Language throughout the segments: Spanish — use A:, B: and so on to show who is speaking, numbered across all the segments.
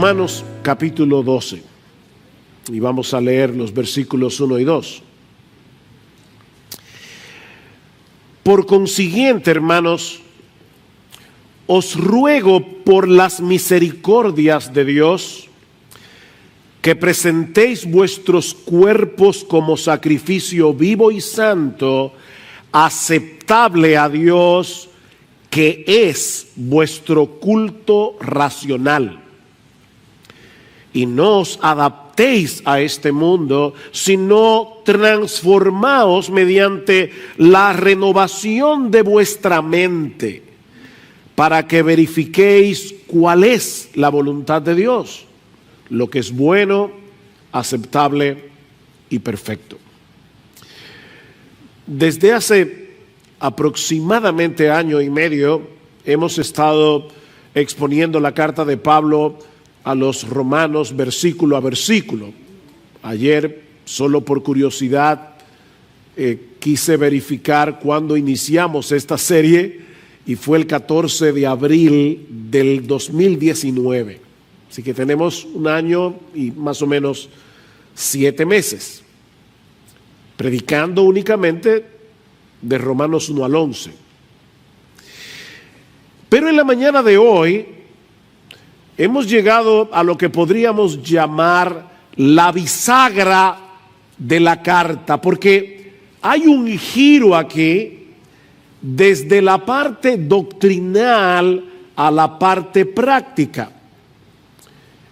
A: Romanos capítulo 12, y vamos a leer los versículos 1 y 2. Por consiguiente, hermanos, os ruego por las misericordias de Dios que presentéis vuestros cuerpos como sacrificio vivo y santo, aceptable a Dios, que es vuestro culto racional. Y no os adaptéis a este mundo, sino transformaos mediante la renovación de vuestra mente, para que verifiquéis cuál es la voluntad de Dios, lo que es bueno, aceptable y perfecto. Desde hace aproximadamente año y medio hemos estado exponiendo la carta de Pablo a los romanos versículo a versículo. Ayer, solo por curiosidad, quise verificar cuándo iniciamos esta serie y fue el 14 de abril del 2019. Así que tenemos un año y más o menos 7 meses predicando únicamente de Romanos 1 al 11. Pero en la mañana de hoy hemos llegado a lo que podríamos llamar la bisagra de la carta, porque hay un giro aquí desde la parte doctrinal a la parte práctica.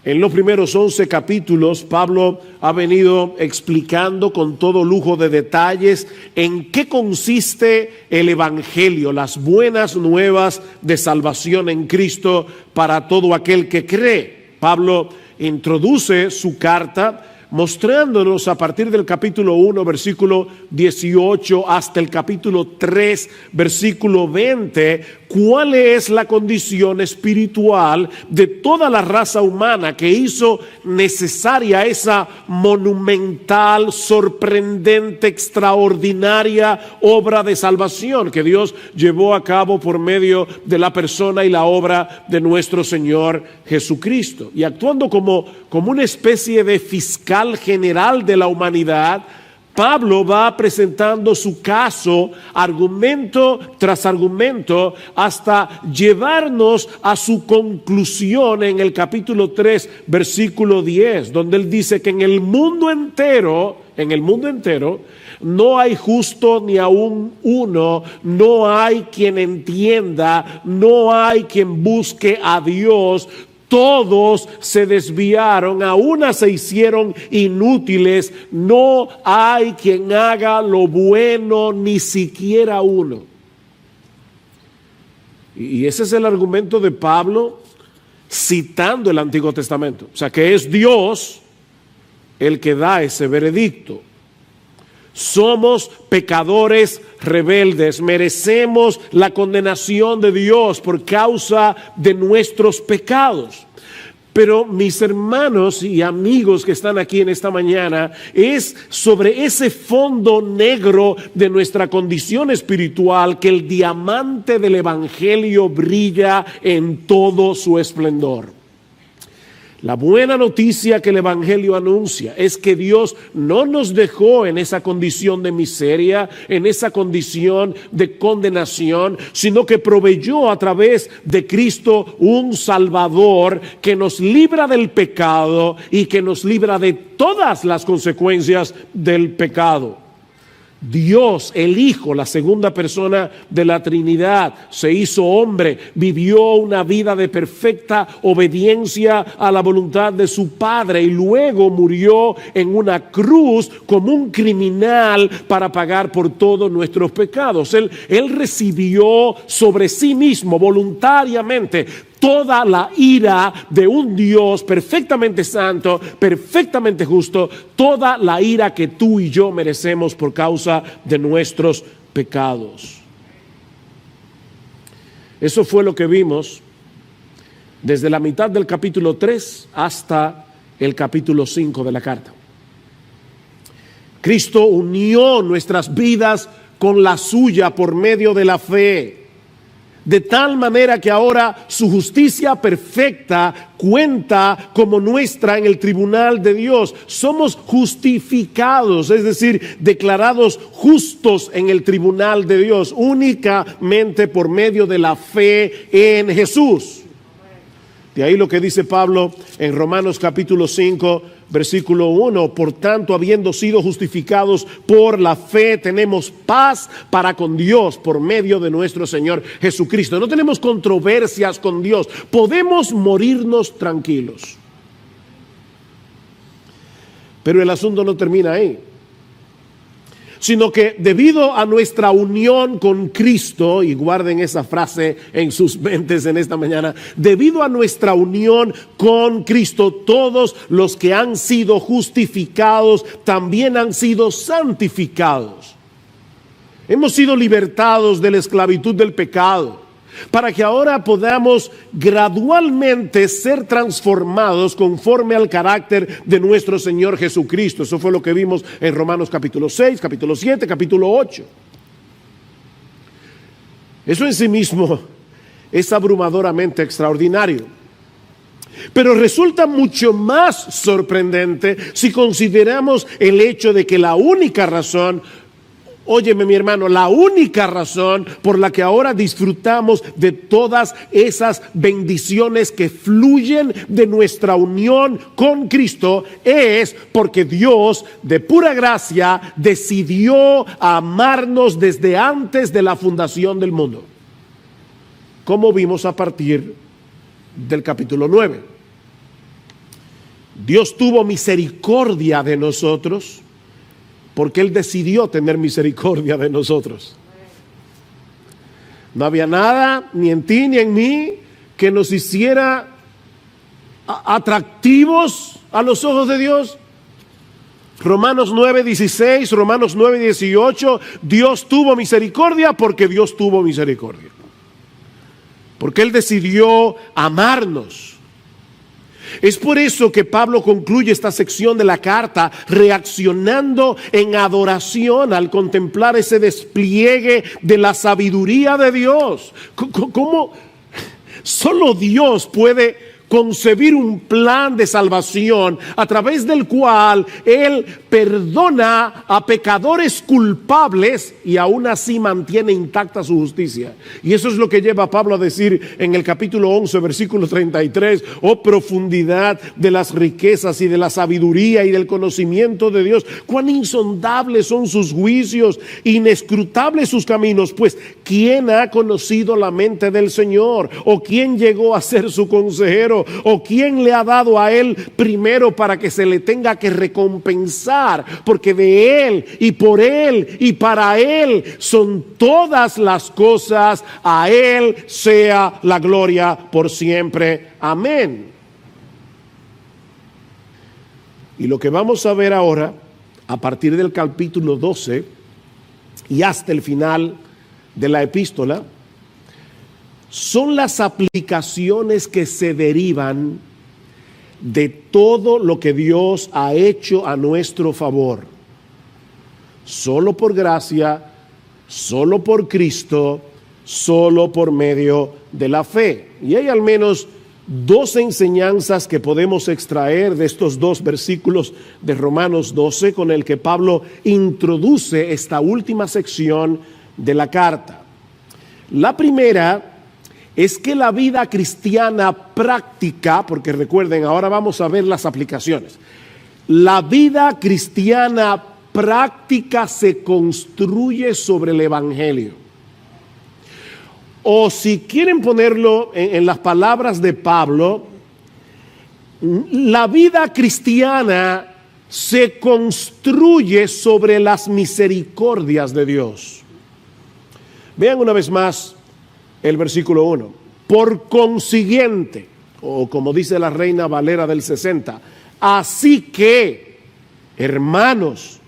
A: En los primeros 11 capítulos, Pablo ha venido explicando con todo lujo de detalles en qué consiste el Evangelio, las buenas nuevas de salvación en Cristo para todo aquel que cree. Pablo introduce su carta mostrándonos a partir del capítulo 1, versículo 18, hasta el capítulo 3, versículo 20, cuál es la condición espiritual de toda la raza humana que hizo necesaria esa monumental, sorprendente, extraordinaria obra de salvación que Dios llevó a cabo por medio de la persona y la obra de nuestro Señor Jesucristo. Y actuando como una especie de fiscal general de la humanidad, Pablo va presentando su caso, argumento tras argumento, hasta llevarnos a su conclusión en el capítulo 3, versículo 10, donde él dice que en el mundo entero, no hay justo ni aún uno, no hay quien entienda, no hay quien busque a Dios. Todos se desviaron, a una se hicieron inútiles, no hay quien haga lo bueno, ni siquiera uno. Y ese es el argumento de Pablo citando el Antiguo Testamento. O sea, que es Dios el que da ese veredicto. Somos pecadores rebeldes, merecemos la condenación de Dios por causa de nuestros pecados. Pero mis hermanos y amigos que están aquí en esta mañana, es sobre ese fondo negro de nuestra condición espiritual que el diamante del Evangelio brilla en todo su esplendor. La buena noticia que el Evangelio anuncia es que Dios no nos dejó en esa condición de miseria, en esa condición de condenación, sino que proveyó a través de Cristo un Salvador que nos libra del pecado y que nos libra de todas las consecuencias del pecado. Dios, el Hijo, la segunda persona de la Trinidad, se hizo hombre, vivió una vida de perfecta obediencia a la voluntad de su Padre y luego murió en una cruz como un criminal para pagar por todos nuestros pecados. Él recibió sobre sí mismo voluntariamente toda la ira de un Dios perfectamente santo, perfectamente justo, toda la ira que tú y yo merecemos por causa de nuestros pecados. Eso fue lo que vimos desde la mitad del capítulo 3 hasta el capítulo 5 de la carta. Cristo unió nuestras vidas con la suya por medio de la fe. de tal manera que ahora su justicia perfecta cuenta como nuestra en el tribunal de Dios. Somos justificados, es decir, declarados justos en el tribunal de Dios, únicamente por medio de la fe en Jesús. De ahí lo que dice Pablo en Romanos capítulo 5, versículo 1. Por tanto, habiendo sido justificados por la fe, tenemos paz para con Dios por medio de nuestro Señor Jesucristo. No tenemos controversias con Dios. Podemos morirnos tranquilos. Pero el asunto no termina ahí, sino que debido a nuestra unión con Cristo, y guarden esa frase en sus mentes en esta mañana, debido a nuestra unión con Cristo, todos los que han sido justificados también han sido santificados. Hemos sido libertados de la esclavitud del pecado, para que ahora podamos gradualmente ser transformados conforme al carácter de nuestro Señor Jesucristo. Eso fue lo que vimos en Romanos capítulo 6, capítulo 7, capítulo 8. Eso en sí mismo es abrumadoramente extraordinario. Pero resulta mucho más sorprendente si consideramos el hecho de que la única razón, óyeme mi hermano, la única razón por la que ahora disfrutamos de todas esas bendiciones que fluyen de nuestra unión con Cristo es porque Dios de pura gracia decidió amarnos desde antes de la fundación del mundo, como vimos a partir del capítulo 9. Dios tuvo misericordia de nosotros porque Él decidió tener misericordia de nosotros. No había nada, ni en ti ni en mí, que nos hiciera atractivos a los ojos de Dios. Romanos 9:16, Romanos 9:18, Dios tuvo misericordia porque Dios tuvo misericordia. Porque Él decidió amarnos. Es por eso que Pablo concluye esta sección de la carta reaccionando en adoración al contemplar ese despliegue de la sabiduría de Dios. ¿Cómo solo Dios puede concebir un plan de salvación a través del cual Él perdona a pecadores culpables y aún así mantiene intacta su justicia? Y eso es lo que lleva a Pablo a decir en el capítulo 11, versículo 33, oh profundidad de las riquezas y de la sabiduría y del conocimiento de Dios, cuán insondables son sus juicios, inescrutables sus caminos. Pues ¿quién ha conocido la mente del Señor? ¿O quién llegó a ser su consejero? ¿O quién le ha dado a Él primero para que se le tenga que recompensar? Porque de Él y por Él y para Él son todas las cosas. A Él sea la gloria por siempre. Amén. Y lo que vamos a ver ahora, a partir del capítulo 12 y hasta el final de la epístola, son las aplicaciones que se derivan de todo lo que Dios ha hecho a nuestro favor. Solo por gracia, solo por Cristo, solo por medio de la fe. Y hay al menos dos enseñanzas que podemos extraer de estos dos versículos de Romanos 12 con el que Pablo introduce esta última sección de la carta. La primera es que la vida cristiana práctica, porque recuerden, ahora vamos a ver las aplicaciones. La vida cristiana práctica se construye sobre el Evangelio. O si quieren ponerlo en las palabras de Pablo, la vida cristiana se construye sobre las misericordias de Dios. Vean una vez más el versículo 1. Por consiguiente, o como dice la Reina Valera del 60, así que, hermanos,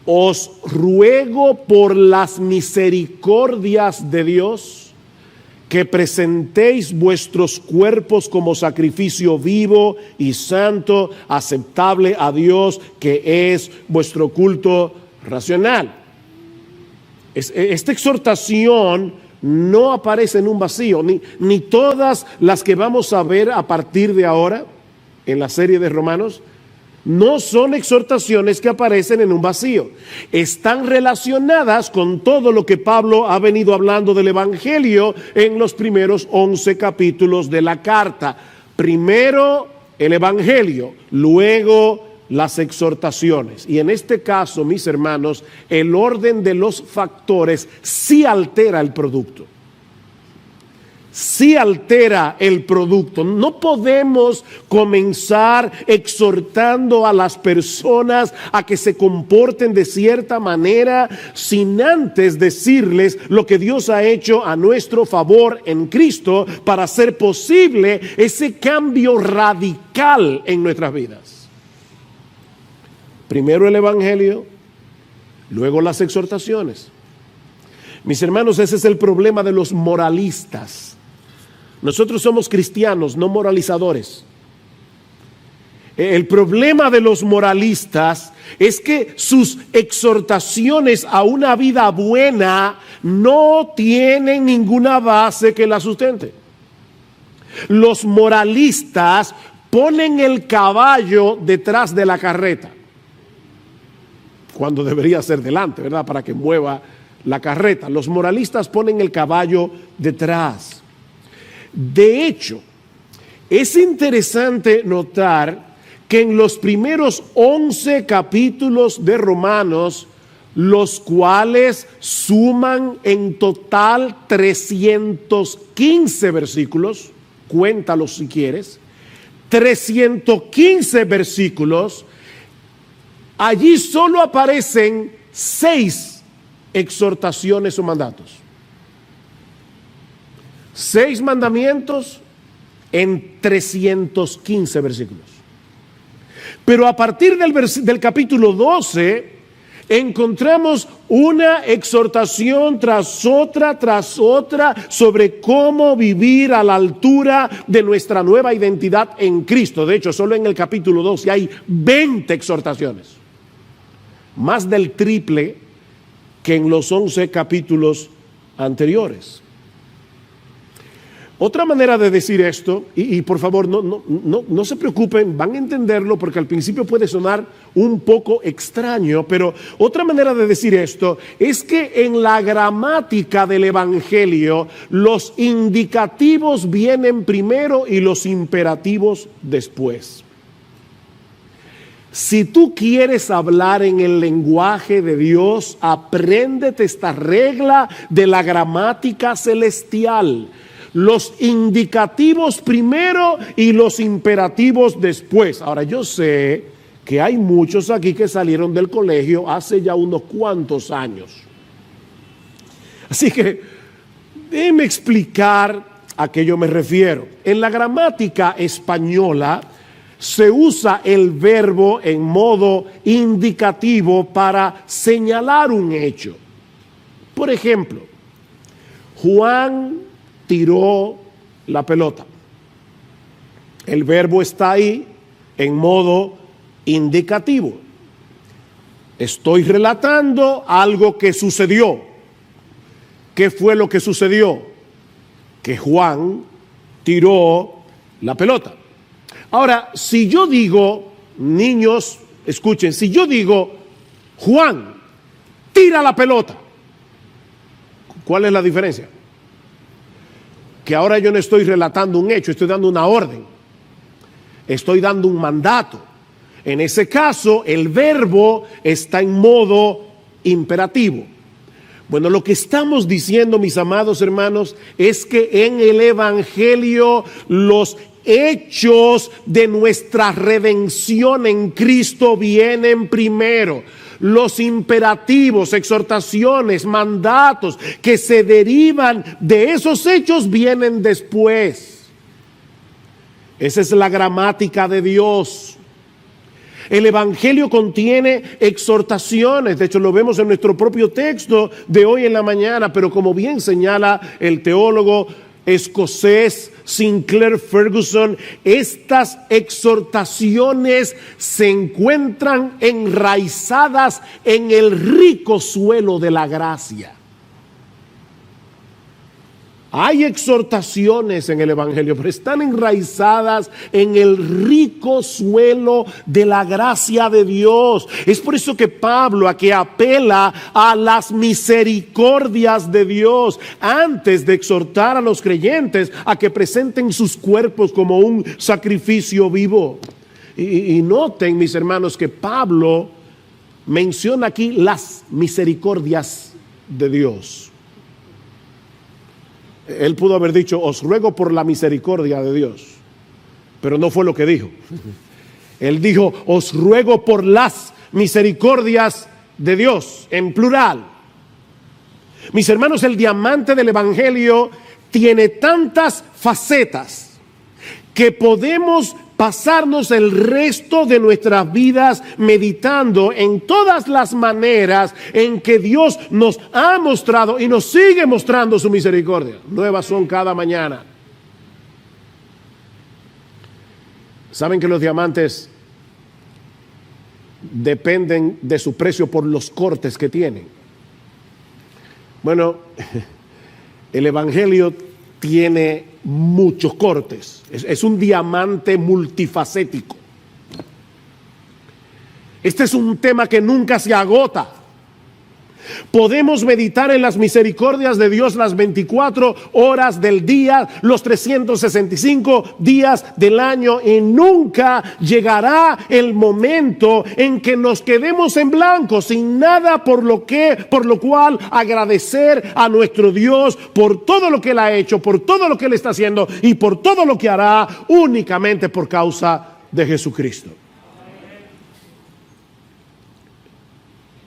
A: os ruego por las misericordias de Dios que presentéis vuestros cuerpos como sacrificio vivo y santo, aceptable a Dios, que es vuestro culto racional. Esta exhortación no aparece en un vacío, ni todas las que vamos a ver a partir de ahora en la serie de Romanos, no son exhortaciones que aparecen en un vacío. Están relacionadas con todo lo que Pablo ha venido hablando del Evangelio en los primeros 11 capítulos de la carta. Primero el Evangelio, luego las exhortaciones. Y en este caso, mis hermanos, el orden de los factores sí altera el producto. Sí altera el producto. No podemos comenzar exhortando a las personas a que se comporten de cierta manera sin antes decirles lo que Dios ha hecho a nuestro favor en Cristo para hacer posible ese cambio radical en nuestras vidas. Primero el Evangelio, luego las exhortaciones. Mis hermanos, ese es el problema de los moralistas. Nosotros somos cristianos, no moralizadores. El problema de los moralistas es que sus exhortaciones a una vida buena no tienen ninguna base que la sustente. Los moralistas ponen el caballo detrás de la carreta, cuando debería ser delante, ¿verdad? Para que mueva la carreta. Los moralistas ponen el caballo detrás. De hecho, es interesante notar que en los primeros 11 capítulos de Romanos, los cuales suman en total 315 versículos, cuéntalos si quieres, 315 versículos, allí solo aparecen 6 exhortaciones o mandatos. 6 mandamientos en 315 versículos. Pero a partir del capítulo 12 encontramos una exhortación tras otra sobre cómo vivir a la altura de nuestra nueva identidad en Cristo. De hecho, solo en el capítulo 12 hay 20 exhortaciones, más del triple que en los 11 capítulos anteriores. Otra manera de decir esto, y por favor no se preocupen, van a entenderlo porque al principio puede sonar un poco extraño, pero otra manera de decir esto es que en la gramática del Evangelio los indicativos vienen primero y los imperativos después. Si tú quieres hablar en el lenguaje de Dios, apréndete esta regla de la gramática celestial. Los indicativos primero y los imperativos después. Ahora, yo sé que hay muchos aquí que salieron del colegio hace ya unos cuantos años. Así que déjenme explicar a qué yo me refiero. En la gramática española se usa el verbo en modo indicativo para señalar un hecho. Por ejemplo, Juan tiró la pelota. El verbo está ahí en modo indicativo. Estoy relatando algo que sucedió. ¿Qué fue lo que sucedió? Que Juan tiró la pelota. Ahora, si yo digo, niños, escuchen, si yo digo, Juan, tira la pelota, ¿cuál es la diferencia? Que ahora yo no estoy relatando un hecho, estoy dando una orden, estoy dando un mandato. En ese caso, el verbo está en modo imperativo. Bueno, lo que estamos diciendo, mis amados hermanos, es que en el Evangelio los hechos de nuestra redención en Cristo vienen primero. Los imperativos, exhortaciones, mandatos que se derivan de esos hechos vienen después. Esa es la gramática de Dios. El Evangelio contiene exhortaciones, de hecho lo vemos en nuestro propio texto de hoy en la mañana, pero como bien señala el teólogo escocés Sinclair Ferguson, estas exhortaciones se encuentran enraizadas en el rico suelo de la gracia. Hay exhortaciones en el Evangelio, pero están enraizadas en el rico suelo de la gracia de Dios. Es por eso que Pablo aquí apela a las misericordias de Dios antes de exhortar a los creyentes a que presenten sus cuerpos como un sacrificio vivo. Y noten, mis hermanos, que Pablo menciona aquí las misericordias de Dios. Él pudo haber dicho, os ruego por la misericordia de Dios, pero no fue lo que dijo. Él dijo, os ruego por las misericordias de Dios, en plural. Mis hermanos, el diamante del Evangelio tiene tantas facetas que podemos pasarnos el resto de nuestras vidas meditando en todas las maneras en que Dios nos ha mostrado y nos sigue mostrando su misericordia. Nuevas son cada mañana. ¿Saben que los diamantes dependen de su precio por los cortes que tienen? Bueno, el Evangelio tiene muchos cortes. Es un diamante multifacético. Este es un tema que nunca se agota. Podemos meditar en las misericordias de Dios las 24 horas del día, los 365 días del año, y nunca llegará el momento en que nos quedemos en blanco, sin nada por lo cual agradecer a nuestro Dios por todo lo que Él ha hecho, por todo lo que Él está haciendo y por todo lo que hará, únicamente por causa de Jesucristo.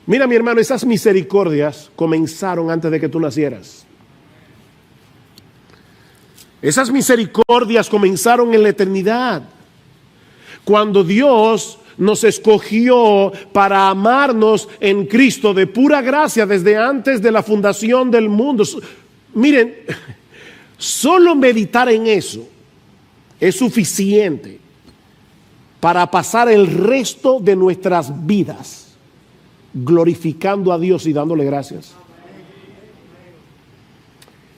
A: Mira, mi hermano, esas misericordias comenzaron antes de que tú nacieras. Esas misericordias comenzaron en la eternidad, cuando Dios nos escogió para amarnos en Cristo de pura gracia desde antes de la fundación del mundo. Miren, solo meditar en eso es suficiente para pasar el resto de nuestras vidas glorificando a Dios y dándole gracias.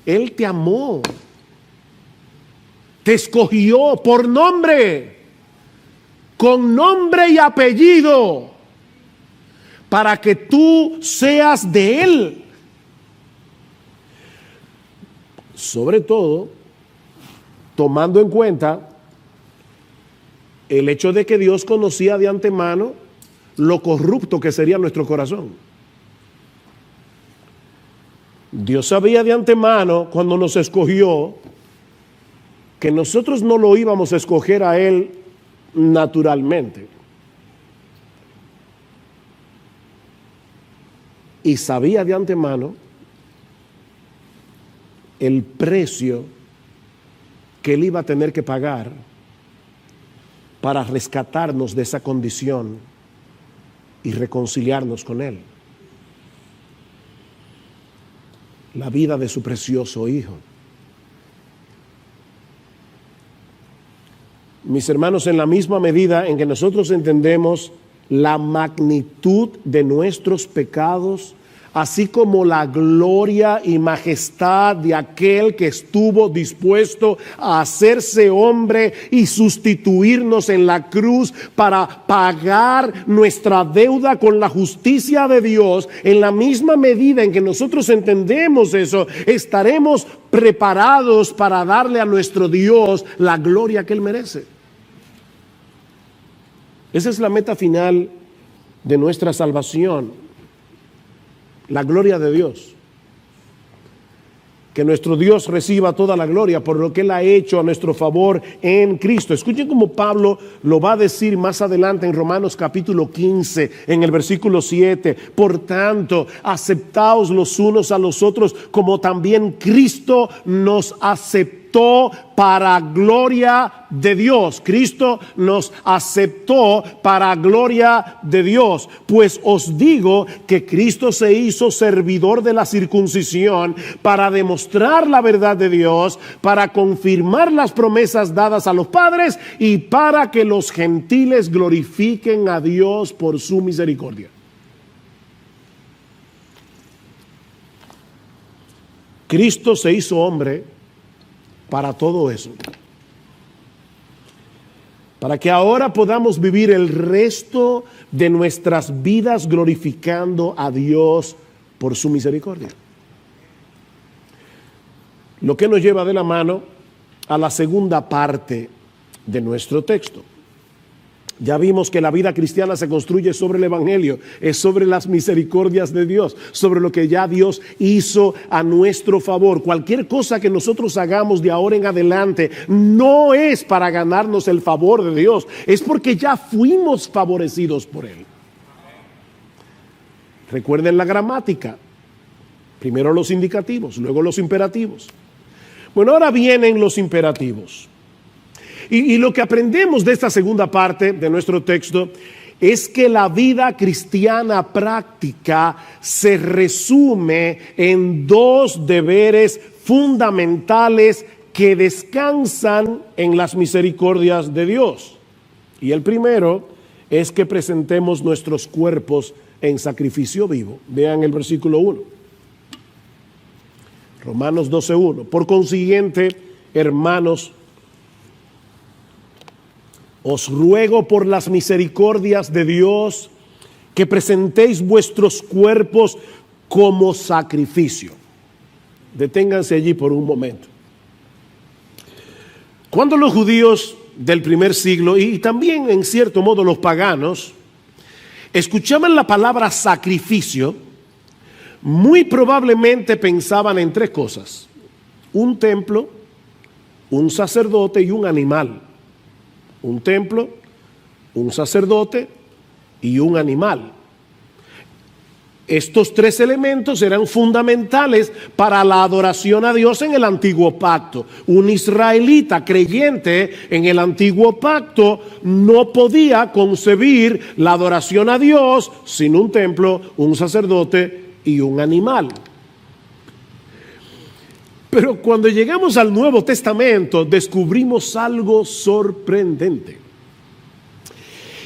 A: Él te amó, te escogió por nombre, con nombre y apellido, para que tú seas de Él. Sobre todo, tomando en cuenta el hecho de que Dios conocía de antemano lo corrupto que sería nuestro corazón. Dios sabía de antemano, cuando nos escogió, que nosotros no lo íbamos a escoger a Él naturalmente. Y sabía de antemano el precio que Él iba a tener que pagar para rescatarnos de esa condición y reconciliarnos con Él. La vida de su precioso Hijo. Mis hermanos, en la misma medida en que nosotros entendemos la magnitud de nuestros pecados, así como la gloria y majestad de aquel que estuvo dispuesto a hacerse hombre y sustituirnos en la cruz para pagar nuestra deuda con la justicia de Dios, en la misma medida en que nosotros entendemos eso, estaremos preparados para darle a nuestro Dios la gloria que Él merece. Esa es la meta final de nuestra salvación. La gloria de Dios. Que nuestro Dios reciba toda la gloria por lo que Él ha hecho a nuestro favor en Cristo. Escuchen cómo Pablo lo va a decir más adelante en Romanos capítulo 15, en el versículo 7. Por tanto, aceptaos los unos a los otros, como también Cristo nos aceptó para gloria de Dios. Cristo nos aceptó para gloria de Dios. Pues os digo que Cristo se hizo servidor de la circuncisión para demostrar la verdad de Dios, para confirmar las promesas dadas a los padres y para que los gentiles glorifiquen a Dios por su misericordia. Cristo se hizo hombre para todo eso. Para que ahora podamos vivir el resto de nuestras vidas glorificando a Dios por su misericordia. Lo que nos lleva de la mano a la segunda parte de nuestro texto. Ya vimos que la vida cristiana se construye sobre el Evangelio, es sobre las misericordias de Dios, sobre lo que ya Dios hizo a nuestro favor. Cualquier cosa que nosotros hagamos de ahora en adelante no es para ganarnos el favor de Dios, es porque ya fuimos favorecidos por Él. Recuerden la gramática, primero los indicativos, luego los imperativos. Bueno, ahora vienen los imperativos. Y lo que aprendemos de esta segunda parte de nuestro texto es que la vida cristiana práctica se resume en dos deberes fundamentales que descansan en las misericordias de Dios. Y el primero es que presentemos nuestros cuerpos en sacrificio vivo. Vean el versículo 1. Romanos 12:1. Por consiguiente, hermanos, os ruego por las misericordias de Dios que presentéis vuestros cuerpos como sacrificio. Deténganse allí por un momento. Cuando los judíos del primer siglo y también en cierto modo los paganos escuchaban la palabra sacrificio, muy probablemente pensaban en tres cosas: un templo, un sacerdote y un animal. Un templo, un sacerdote y un animal. Estos tres elementos eran fundamentales para la adoración a Dios en el antiguo pacto. Un israelita creyente en el antiguo pacto no podía concebir la adoración a Dios sin un templo, un sacerdote y un animal. Pero cuando llegamos al Nuevo Testamento descubrimos algo sorprendente.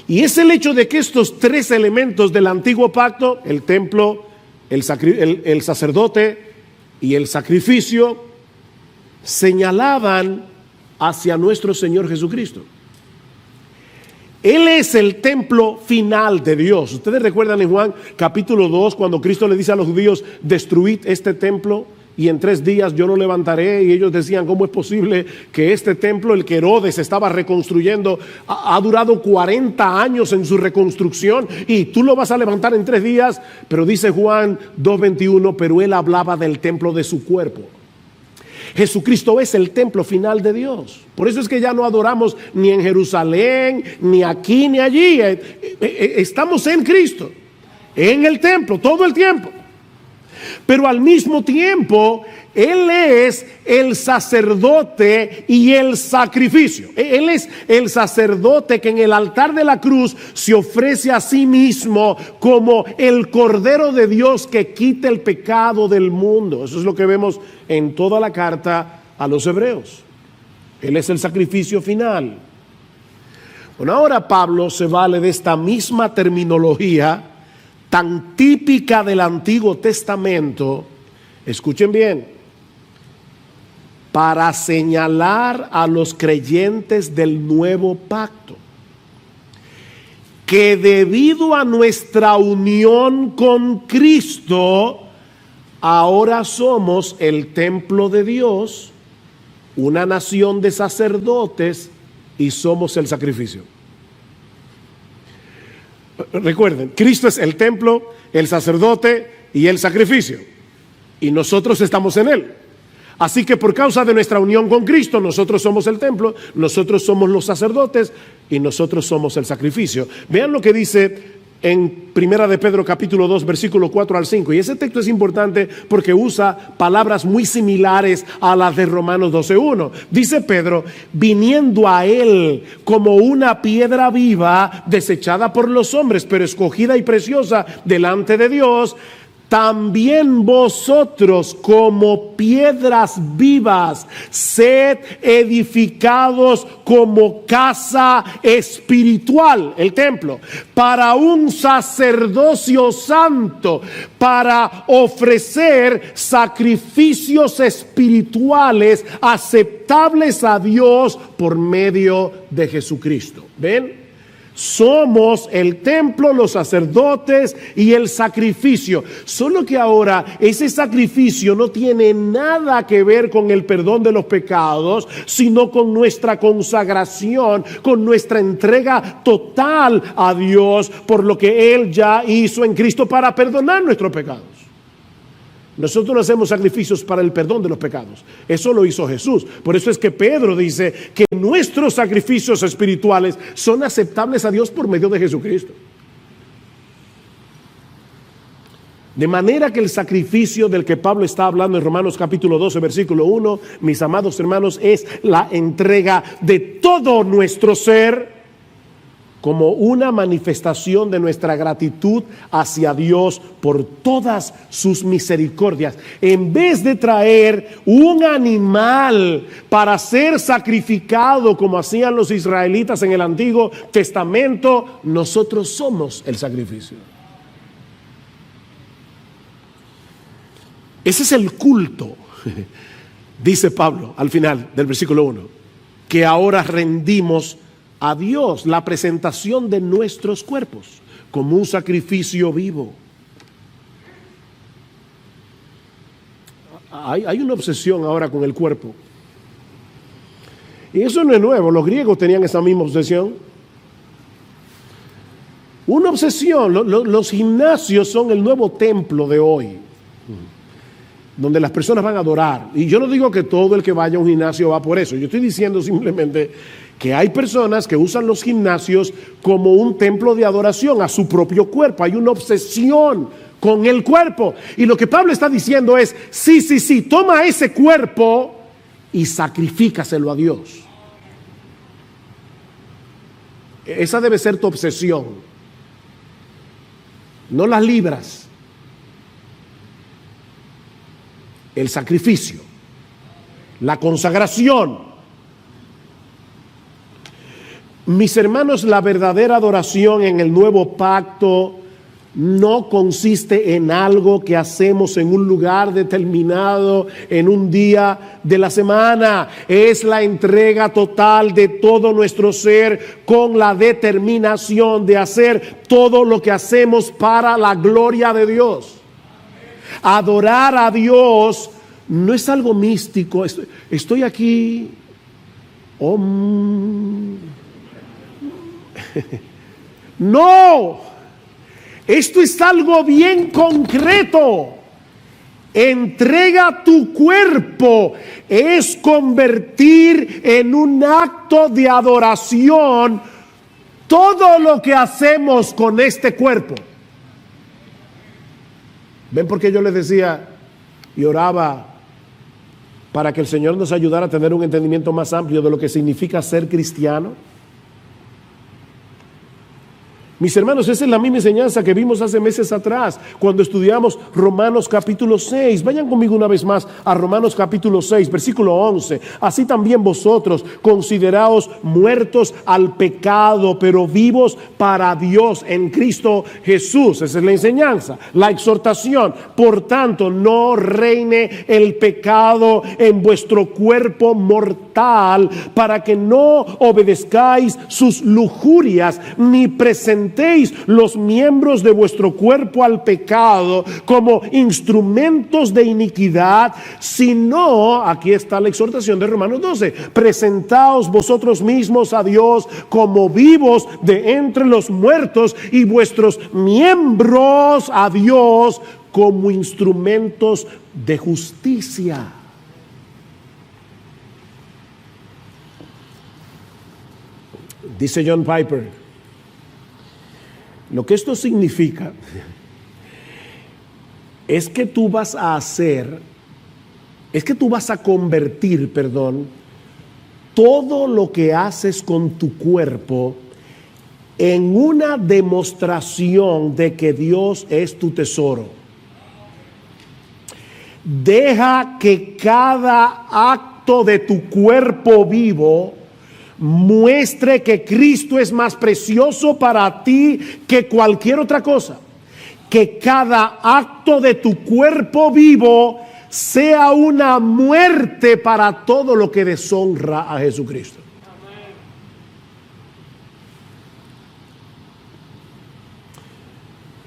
A: Y es el hecho de que estos tres elementos del antiguo pacto, el templo, el sacerdote y el sacrificio, señalaban hacia nuestro Señor Jesucristo. Él es el templo final de Dios. Ustedes recuerdan en Juan capítulo 2 cuando Cristo le dice a los judíos: destruid este templo y en 3 días yo lo levantaré. Y ellos decían: ¿cómo es posible que este templo, el que Herodes estaba reconstruyendo, ha durado 40 años en su reconstrucción y tú lo vas a levantar en 3 días? Pero dice Juan 2:21, pero él hablaba del templo de su cuerpo. Jesucristo es el templo final de Dios. Por eso es que ya no adoramos ni en Jerusalén, ni aquí, ni allí. Estamos en Cristo, en el templo, todo el tiempo. Pero al mismo tiempo, Él es el sacerdote y el sacrificio. Él es el sacerdote que en el altar de la cruz se ofrece a sí mismo como el Cordero de Dios que quita el pecado del mundo. Eso es lo que vemos en toda la carta a los hebreos. Él es el sacrificio final. Bueno, ahora Pablo se vale de esta misma terminología tan típica del Antiguo Testamento, escuchen bien, para señalar a los creyentes del nuevo pacto que debido a nuestra unión con Cristo, ahora somos el templo de Dios, una nación de sacerdotes y somos el sacrificio. Recuerden, Cristo es el templo, el sacerdote y el sacrificio, y nosotros estamos en Él. Así que por causa de nuestra unión con Cristo, nosotros somos el templo, nosotros somos los sacerdotes y nosotros somos el sacrificio. Vean lo que dice en Primera de Pedro capítulo 2 versículo 4 al 5, y ese texto es importante porque usa palabras muy similares a las de Romanos 12:1. Dice Pedro: viniendo a Él como una piedra viva, desechada por los hombres, pero escogida y preciosa delante de Dios, también vosotros como piedras vivas, sed edificados como casa espiritual, el templo, para un sacerdocio santo, para ofrecer sacrificios espirituales aceptables a Dios por medio de Jesucristo. ¿Ven? Somos el templo, los sacerdotes y el sacrificio. Solo que ahora ese sacrificio no tiene nada que ver con el perdón de los pecados, sino con nuestra consagración, con nuestra entrega total a Dios por lo que Él ya hizo en Cristo para perdonar nuestros pecados. Nosotros no hacemos sacrificios para el perdón de los pecados. Eso lo hizo Jesús. Por eso es que Pedro dice que nuestros sacrificios espirituales son aceptables a Dios por medio de Jesucristo. De manera que el sacrificio del que Pablo está hablando en Romanos capítulo 12, versículo 1, mis amados hermanos, es la entrega de todo nuestro ser como una manifestación de nuestra gratitud hacia Dios por todas sus misericordias. En vez de traer un animal para ser sacrificado como hacían los israelitas en el Antiguo Testamento, nosotros somos el sacrificio. Ese es el culto, dice Pablo al final del versículo 1, que ahora rendimos a Dios, la presentación de nuestros cuerpos como un sacrificio vivo. Hay una obsesión ahora con el cuerpo. Y eso no es nuevo, los griegos tenían esa misma obsesión. Una obsesión, los gimnasios son el nuevo templo de hoy, donde las personas van a adorar. Y yo no digo que todo el que vaya a un gimnasio va por eso. Yo estoy diciendo simplemente que hay personas que usan los gimnasios como un templo de adoración a su propio cuerpo. Hay una obsesión con el cuerpo. Y lo que Pablo está diciendo es, sí, toma ese cuerpo y sacrifícaselo a Dios. Esa debe ser tu obsesión. No las libras. El sacrificio, la consagración. Mis hermanos, la verdadera adoración en el nuevo pacto no consiste en algo que hacemos en un lugar determinado, en un día de la semana. Es la entrega total de todo nuestro ser con la determinación de hacer todo lo que hacemos para la gloria de Dios. Adorar a Dios no es algo místico. Estoy aquí. No, esto es algo bien concreto. Entrega tu cuerpo es convertir en un acto de adoración todo lo que hacemos con este cuerpo. ¿Ven por qué yo les decía y oraba para que el Señor nos ayudara a tener un entendimiento más amplio de lo que significa ser cristiano? Mis hermanos, esa es la misma enseñanza que vimos hace meses atrás cuando estudiamos Romanos capítulo 6. Vayan conmigo una vez más a Romanos capítulo 6, versículo 11. Así también vosotros consideraos muertos al pecado, pero vivos para Dios en Cristo Jesús. Esa es la enseñanza, la exhortación. Por tanto, no reine el pecado en vuestro cuerpo mortal, para que no obedezcáis sus lujurias, ni presentéis los miembros de vuestro cuerpo al pecado como instrumentos de iniquidad, sino, aquí está la exhortación de Romanos 12, presentaos vosotros mismos a Dios como vivos de entre los muertos y vuestros miembros a Dios como instrumentos de justicia. Dice John Piper, lo que esto significa es que tú vas a convertir, todo lo que haces con tu cuerpo en una demostración de que Dios es tu tesoro. deja que cada acto de tu cuerpo vivo muestre que Cristo es más precioso para ti que cualquier otra cosa. Que cada acto de tu cuerpo vivo sea una muerte para todo lo que deshonra a Jesucristo.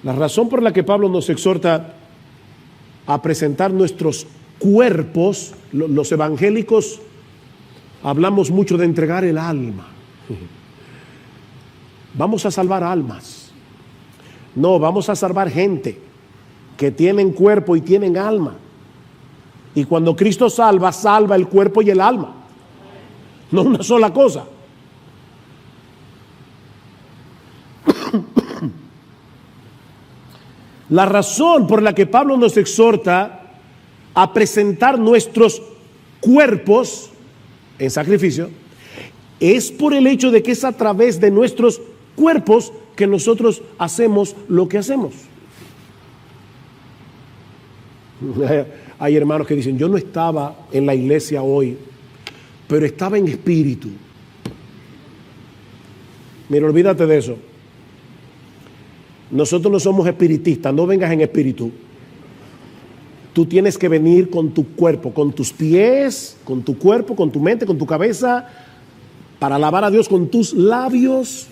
A: La razón por la que Pablo nos exhorta a presentar nuestros cuerpos, los evangélicos hablamos mucho de entregar el alma. Vamos a salvar almas. No, vamos a salvar gente que tienen cuerpo y tienen alma. Y cuando Cristo salva, salva el cuerpo y el alma. No una sola cosa. La razón por la que Pablo nos exhorta a presentar nuestros cuerpos en sacrificio es por el hecho de que es a través de nuestros cuerpos que nosotros hacemos lo que hacemos. Hay hermanos que dicen, yo no estaba en la iglesia hoy, pero estaba en espíritu. Mira, olvídate de eso. Nosotros no somos espiritistas, no vengas en espíritu. Tú tienes que venir con tu cuerpo, con tus pies, con tu cuerpo, con tu mente, con tu cabeza, para alabar a Dios con tus labios,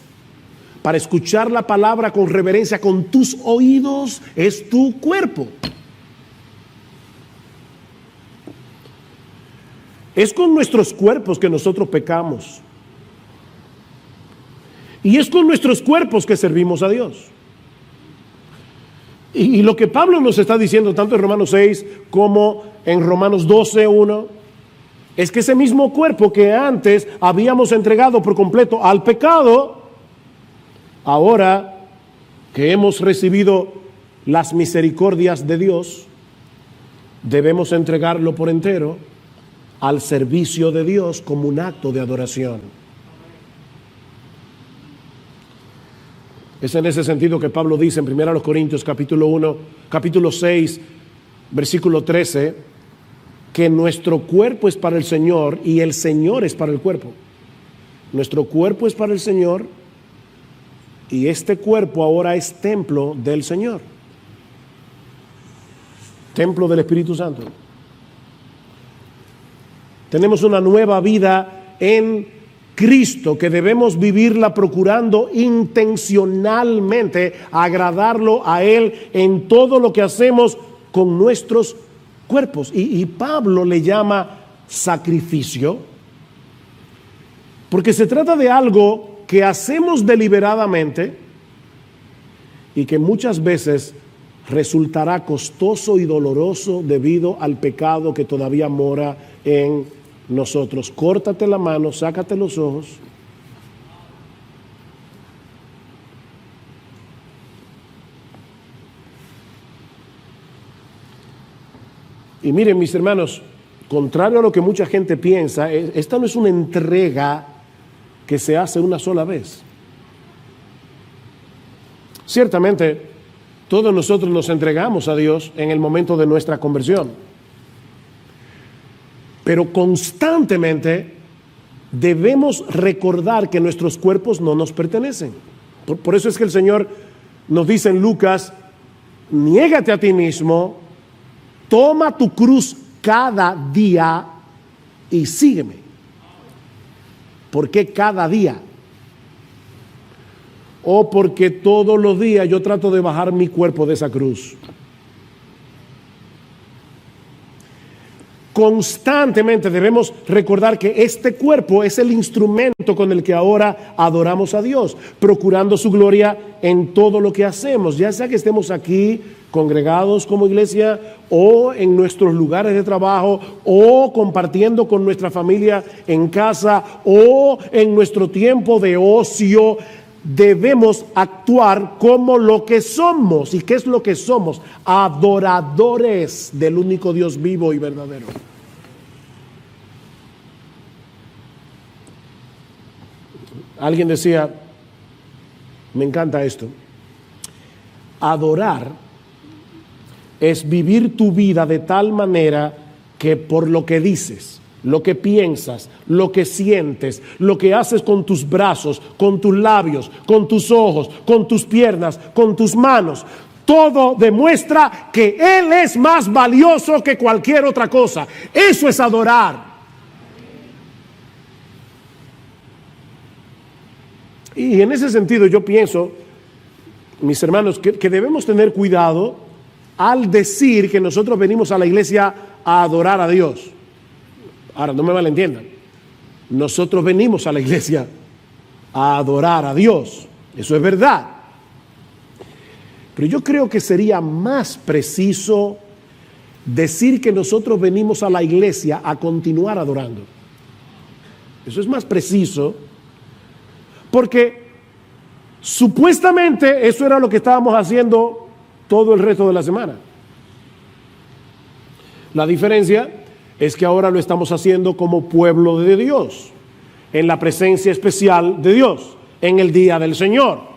A: para escuchar la palabra con reverencia con tus oídos. Es tu cuerpo. Es con nuestros cuerpos que nosotros pecamos. Y es con nuestros cuerpos que servimos a Dios. Y lo que Pablo nos está diciendo, tanto en Romanos 6 como en Romanos 12:1, es que ese mismo cuerpo que antes habíamos entregado por completo al pecado, ahora que hemos recibido las misericordias de Dios, debemos entregarlo por entero al servicio de Dios como un acto de adoración. Es en ese sentido que Pablo dice en 1 Corintios capítulo 6, versículo 13, que nuestro cuerpo es para el Señor y el Señor es para el cuerpo. Nuestro cuerpo es para el Señor y este cuerpo ahora es templo del Señor. Templo del Espíritu Santo. Tenemos una nueva vida en Cristo que debemos vivirla procurando intencionalmente agradarlo a Él en todo lo que hacemos con nuestros cuerpos. Y Pablo le llama sacrificio porque se trata de algo que hacemos deliberadamente y que muchas veces resultará costoso y doloroso debido al pecado que todavía mora en nosotros. Córtate la mano, sácate los ojos. Y miren, mis hermanos, contrario a lo que mucha gente piensa, esta no es una entrega que se hace una sola vez. Ciertamente, todos nosotros nos entregamos a Dios en el momento de nuestra conversión. Pero constantemente debemos recordar que nuestros cuerpos no nos pertenecen. Por eso es que el Señor nos dice en Lucas, niégate a ti mismo, toma tu cruz cada día y sígueme. ¿Por qué cada día? O porque todos los días yo trato de bajar mi cuerpo de esa cruz. Constantemente debemos recordar que este cuerpo es el instrumento con el que ahora adoramos a Dios, procurando su gloria en todo lo que hacemos, ya sea que estemos aquí congregados como iglesia o en nuestros lugares de trabajo o compartiendo con nuestra familia en casa o en nuestro tiempo de ocio. Debemos actuar como lo que somos. ¿Y qué es lo que somos? Adoradores del único Dios vivo y verdadero. Alguien decía, me encanta esto, adorar es vivir tu vida de tal manera que por lo que dices, lo que piensas, lo que sientes, lo que haces con tus brazos, con tus labios, con tus ojos, con tus piernas, con tus manos, todo demuestra que Él es más valioso que cualquier otra cosa. Eso es adorar. Y en ese sentido yo pienso, mis hermanos, que debemos tener cuidado al decir que nosotros venimos a la iglesia a adorar a Dios. Ahora, no me malentiendan. Nosotros venimos a la iglesia a adorar a Dios. Eso es verdad. Pero yo creo que sería más preciso decir que nosotros venimos a la iglesia a continuar adorando. Eso es más preciso, porque supuestamente eso era lo que estábamos haciendo todo el resto de la semana. La diferencia es que ahora lo estamos haciendo como pueblo de Dios, en la presencia especial de Dios, en el día del Señor.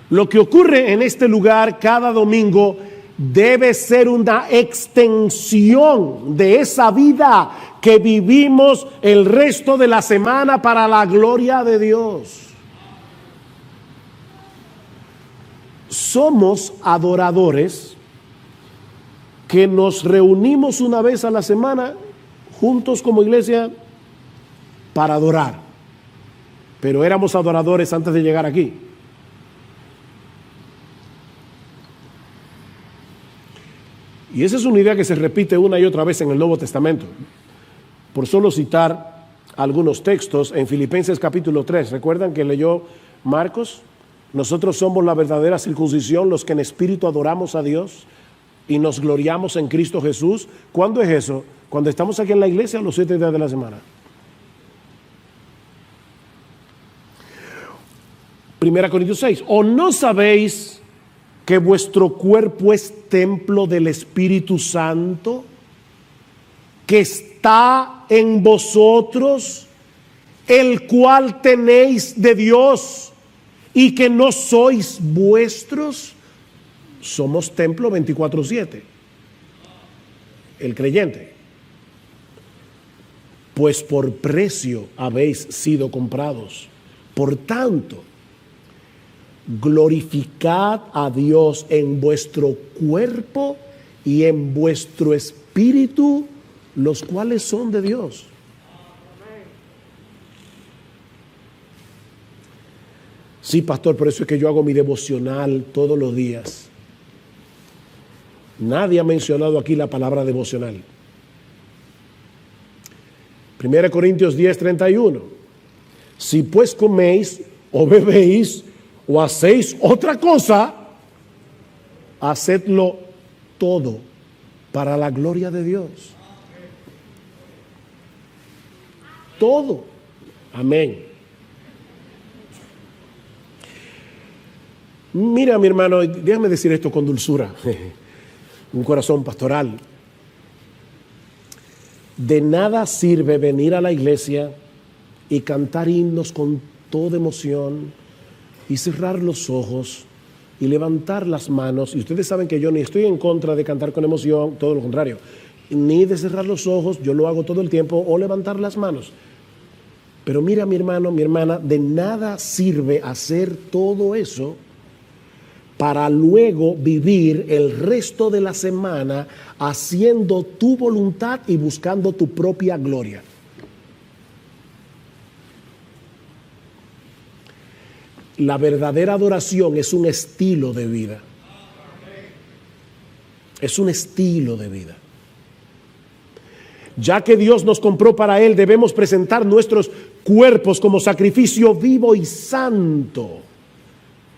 A: Lo que ocurre en este lugar cada domingo debe ser una extensión de esa vida que vivimos el resto de la semana para la gloria de Dios. Somos adoradores que nos reunimos una vez a la semana juntos como iglesia para adorar. Pero éramos adoradores antes de llegar aquí. Y esa es una idea que se repite una y otra vez en el Nuevo Testamento. Por solo citar algunos textos en Filipenses capítulo 3. ¿Recuerdan que leyó Marcos? Nosotros somos la verdadera circuncisión, los que en espíritu adoramos a Dios y nos gloriamos en Cristo Jesús. ¿Cuándo es eso? Cuando estamos aquí en la iglesia, los 7 días de la semana. 1 Corintios 6. ¿O no sabéis que vuestro cuerpo es templo del Espíritu Santo, que está en vosotros, el cual tenéis de Dios, y que no sois vuestros? Somos templo 24/7, el creyente. Pues por precio habéis sido comprados. Por tanto, glorificad a Dios en vuestro cuerpo y en vuestro espíritu, los cuales son de Dios. Sí, pastor, por eso es que yo hago mi devocional todos los días. Nadie ha mencionado aquí la palabra devocional. 1 Corintios 10:31. Si pues coméis o bebéis o hacéis otra cosa, hacedlo todo para la gloria de Dios. Todo. Amén. Mira, mi hermano, déjame decir esto con dulzura, un corazón pastoral. De nada sirve venir a la iglesia y cantar himnos con toda emoción y cerrar los ojos y levantar las manos. Y ustedes saben que yo ni estoy en contra de cantar con emoción, todo lo contrario, ni de cerrar los ojos, yo lo hago todo el tiempo, o levantar las manos. Pero mira, mi hermano, mi hermana, de nada sirve hacer todo eso para luego vivir el resto de la semana haciendo tu voluntad y buscando tu propia gloria. La verdadera adoración es un estilo de vida. Es un estilo de vida. Ya que Dios nos compró para Él, debemos presentar nuestros cuerpos como sacrificio vivo y santo.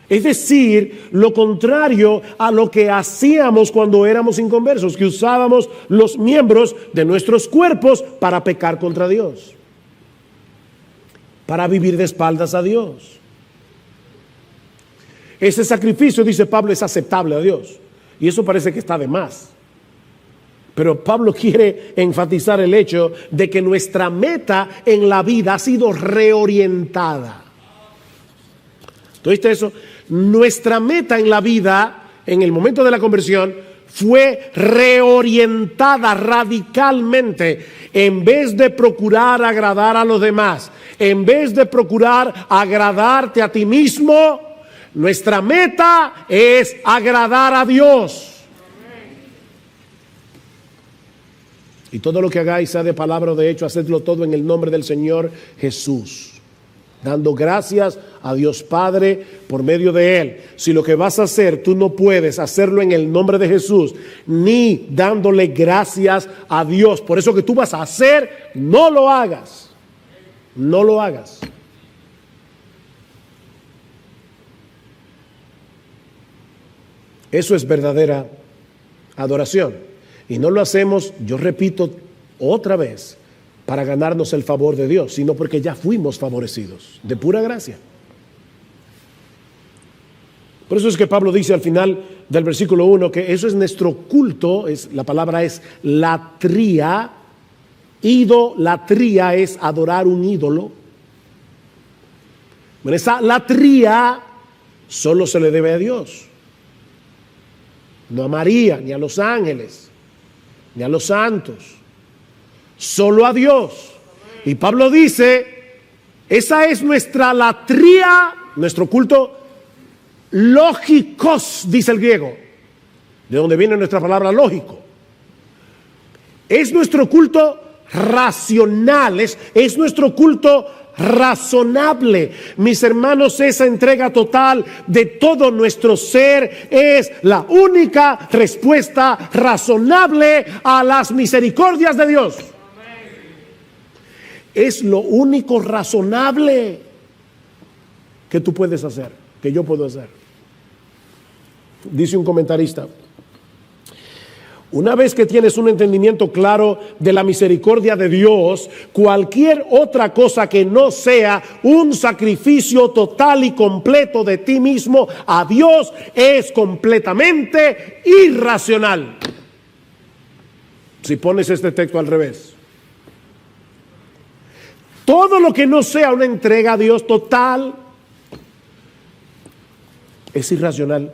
A: Es decir, lo contrario a lo que hacíamos cuando éramos inconversos, que usábamos los miembros de nuestros cuerpos para pecar contra Dios, para vivir de espaldas a Dios. Ese sacrificio, dice Pablo, es aceptable a Dios. Y eso parece que está de más. Pero Pablo quiere enfatizar el hecho de que nuestra meta en la vida ha sido reorientada. ¿Tú viste eso? Nuestra meta en la vida en el momento de la conversión fue reorientada radicalmente. En vez de procurar agradar a los demás, en vez de procurar agradarte a ti mismo, nuestra meta es agradar a Dios. Y todo lo que hagáis, sea de palabra o de hecho, hacedlo todo en el nombre del Señor Jesús, dando gracias a Dios Padre por medio de Él. Si lo que vas a hacer, tú no puedes hacerlo en el nombre de Jesús, ni dándole gracias a Dios por eso que tú vas a hacer, no lo hagas. No lo hagas. Eso es verdadera adoración. Y no lo hacemos, yo repito otra vez, para ganarnos el favor de Dios, sino porque ya fuimos favorecidos, de pura gracia. Por eso es que Pablo dice al final del versículo 1 que eso es nuestro culto, la palabra es latría. Idolatría es adorar un ídolo. Bueno, esa latría solo se le debe a Dios, no a María, ni a los ángeles, ni a los santos, solo a Dios. Y Pablo dice, esa es nuestra latría, nuestro culto lógicos, dice el griego, de donde viene nuestra palabra lógico. Es nuestro culto racional, es nuestro culto razonable. Mis hermanos, esa entrega total de todo nuestro ser es la única respuesta razonable a las misericordias de Dios. Es lo único razonable que tú puedes hacer, que yo puedo hacer. Dice un comentarista: una vez que tienes un entendimiento claro de la misericordia de Dios, cualquier otra cosa que no sea un sacrificio total y completo de ti mismo a Dios es completamente irracional. Si pones este texto al revés, todo lo que no sea una entrega a Dios total es irracional.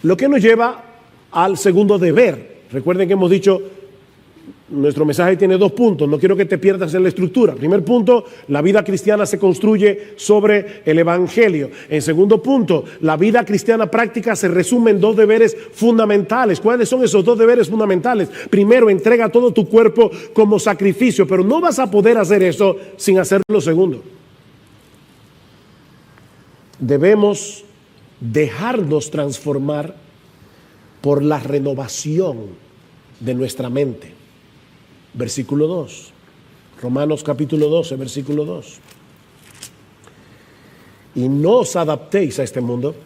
A: Lo que nos lleva al segundo deber. Recuerden que hemos dicho, nuestro mensaje tiene 2 puntos, no quiero que te pierdas en la estructura. Primer punto, la vida cristiana se construye sobre el evangelio. En segundo punto, la vida cristiana práctica se resume en 2 deberes fundamentales. ¿Cuáles son esos 2 deberes fundamentales? Primero, entrega todo tu cuerpo como sacrificio, pero no vas a poder hacer eso sin hacer lo segundo. Debemos dejarnos transformar por la renovación de nuestra mente. Versículo 2. Romanos capítulo 12, versículo 2. Y no os adaptéis a este mundo,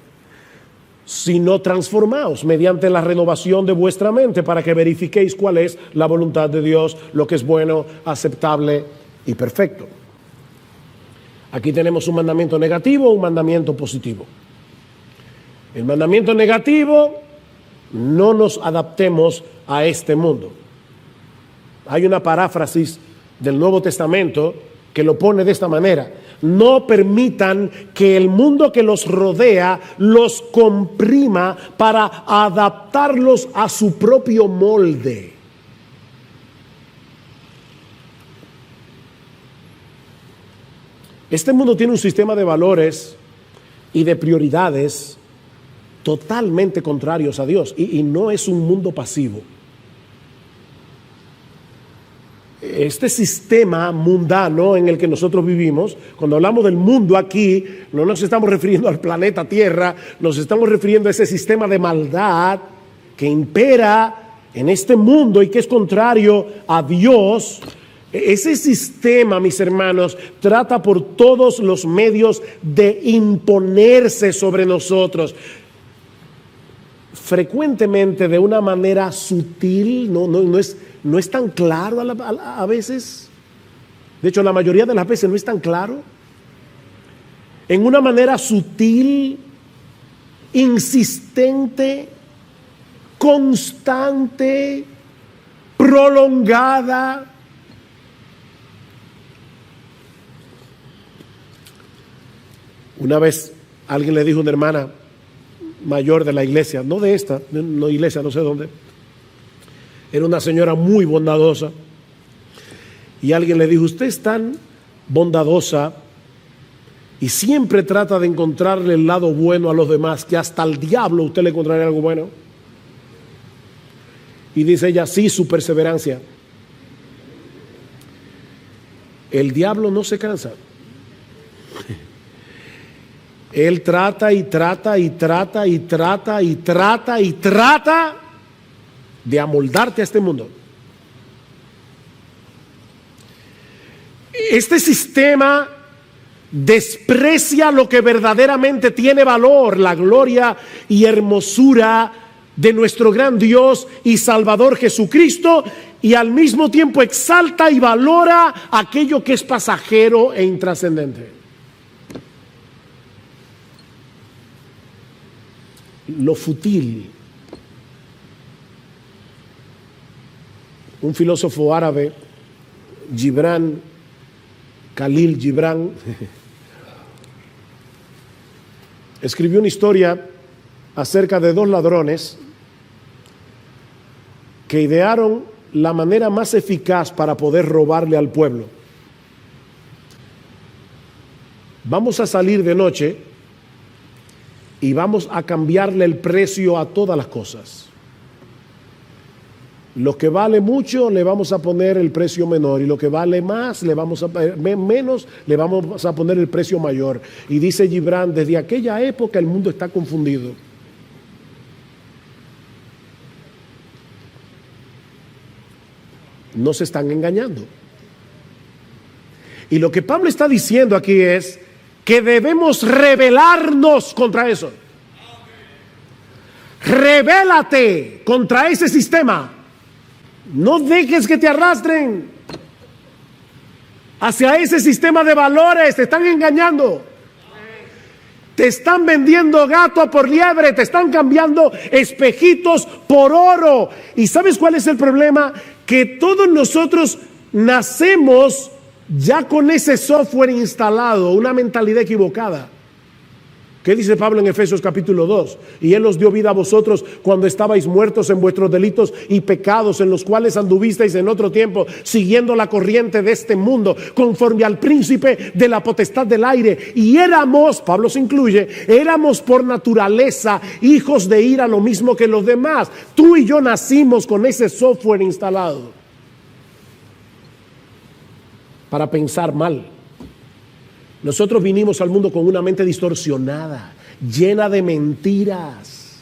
A: sino transformaos mediante la renovación de vuestra mente, para que verifiquéis cuál es la voluntad de Dios, lo que es bueno, aceptable y perfecto. Aquí tenemos un mandamiento negativo, un mandamiento positivo. El mandamiento negativo: no nos adaptemos a este mundo. Hay una paráfrasis del Nuevo Testamento que lo pone de esta manera: no permitan que el mundo que los rodea los comprima para adaptarlos a su propio molde. Este mundo tiene un sistema de valores y de prioridades totalmente contrarios a Dios, y no es un mundo pasivo. Este sistema mundano en el que nosotros vivimos, cuando hablamos del mundo aquí, no nos estamos refiriendo al planeta Tierra, nos estamos refiriendo a ese sistema de maldad que impera en este mundo y que es contrario a Dios. Ese sistema, mis hermanos, trata por todos los medios de imponerse sobre nosotros. Frecuentemente de una manera sutil, no es tan claro a veces. De hecho, la mayoría de las veces no es tan claro. En una manera sutil, insistente, constante, prolongada. Una vez alguien le dijo a una hermana: mayor de la iglesia, no de esta, no iglesia, no sé dónde. Era una señora muy bondadosa. Y alguien le dijo, usted es tan bondadosa y siempre trata de encontrarle el lado bueno a los demás, que hasta al diablo usted le encontraría algo bueno. Y dice ella, sí, su perseverancia. El diablo no se cansa. Él trata y trata y trata y trata y trata y trata de amoldarte a este mundo. Este sistema desprecia lo que verdaderamente tiene valor, la gloria y hermosura de nuestro gran Dios y Salvador Jesucristo, y al mismo tiempo exalta y valora aquello que es pasajero e intrascendente. Lo fútil. Un filósofo árabe, Khalil Gibran, escribió una historia acerca de dos ladrones que idearon la manera más eficaz para poder robarle al pueblo. Vamos a salir de noche y vamos a cambiarle el precio a todas las cosas. Lo que vale mucho le vamos a poner el precio menor, y lo que vale más menos le vamos a poner el precio mayor. Y dice Gibran, desde aquella época el mundo está confundido. No se están engañando. Y lo que Pablo está diciendo aquí es que debemos rebelarnos contra eso. Rebélate contra ese sistema. No dejes que te arrastren hacia ese sistema de valores. Te están engañando. Te están vendiendo gato por liebre. Te están cambiando espejitos por oro. ¿Y sabes cuál es el problema? Que todos nosotros nacemos ya con ese software instalado, una mentalidad equivocada. ¿Qué dice Pablo en Efesios capítulo 2? Y Él os dio vida a vosotros cuando estabais muertos en vuestros delitos y pecados, en los cuales anduvisteis en otro tiempo, siguiendo la corriente de este mundo, conforme al príncipe de la potestad del aire. Y éramos, Pablo se incluye, éramos por naturaleza hijos de ira, lo mismo que los demás. Tú y yo nacimos con ese software instalado para pensar mal. Nosotros vinimos al mundo con una mente distorsionada, llena de mentiras.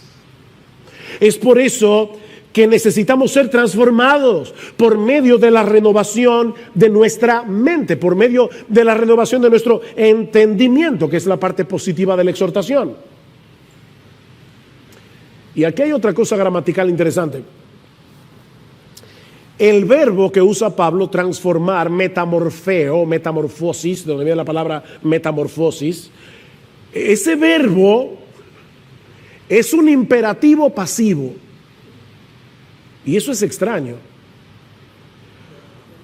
A: Es por eso que necesitamos ser transformados por medio de la renovación de nuestra mente, por medio de la renovación de nuestro entendimiento, que es la parte positiva de la exhortación. Y aquí hay otra cosa gramatical interesante. El verbo que usa Pablo, transformar, metamorfeo, metamorfosis, de donde viene la palabra metamorfosis, ese verbo es un imperativo pasivo. Y eso es extraño,